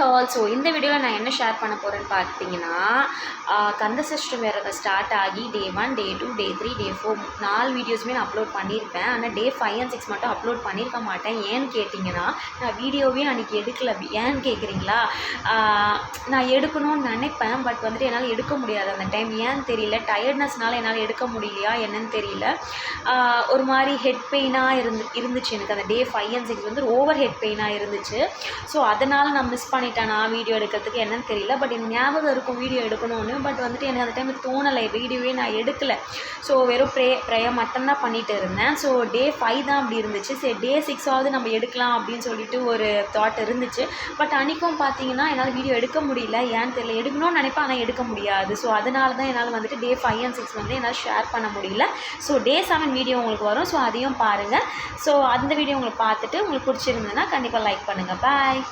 Also இந்த வீடியோவில் நான் என்ன ஷேர் பண்ண போகிறேன்னு பார்த்தீங்கன்னா, கந்தசஷ்டி விரதம் ஸ்டார்ட் ஆகி டே 1, டே 2, டே 3, டே 4 4 வீடியோஸுமே நான் அப்லோட் பண்ணியிருப்பேன். ஆனால் டே 5 and 6 மட்டும் அப்லோட் பண்ணியிருக்க மாட்டேன். ஏன்னு கேட்டிங்கன்னா, நான் வீடியோவே அன்றைக்கி எடுக்கலை. ஏன்னு கேட்குறீங்களா? நான் எடுக்கணும்னு நினைப்பேன், பட் வந்துட்டு என்னால் எடுக்க முடியாது அந்த டைம். ஏன்னு தெரியல, டயர்ட்னஸ்னால என்னால் எடுக்க முடியலையா என்னன்னு தெரியல. ஒரு மாதிரி ஹெட் பெயினாக இருந்துச்சு எனக்கு. அந்த டே 5 and 6 வந்து ஓவர் ஹெட் பெயினாக இருந்துச்சு. ஸோ அதனால் நான் மிஸ் பண்ணிட்டேனா வீடியோ எடுக்கிறதுக்கு என்னன்னு தெரியல. பட் எனக்கு ஞாபகம் இருக்கும் வீடியோ எடுக்கணும்னு. பட் வந்துட்டு எனக்கு அந்த டைம் தோணலை, வீடியோவே நான் எடுக்கலை. ஸோ வெறும் ப்ரேயர் மட்டும்தான் பண்ணிகிட்டு இருந்தேன். ஸோ டே 5 தான் அப்படி இருந்துச்சு. சரி டே 6ஆவது நம்ம எடுக்கலாம் அப்படின்னு சொல்லிட்டு ஒரு தாட் இருந்துச்சு. பட் அன்றைக்கும் பார்த்தீங்கன்னா என்னால் வீடியோ எடுக்க முடியல. ஏன்னு தெரியல, எடுக்கணும்னு நினைப்பேன் ஆனால் எடுக்க முடியாது. ஸோ அதனால தான் என்னால் வந்துட்டு டே 5 and 6 வந்து என்னால் ஷேர் பண்ண முடியல. ஸோ டே 7 வீடியோ உங்களுக்கு வரும். ஸோ அதையும் பாருங்கள். ஸோ அந்த வீடியோ உங்களுக்கு பார்த்துட்டு உங்களுக்கு பிடிச்சிருந்ததுன்னா கண்டிப்பாக லைக் பண்ணுங்கள். பாய்.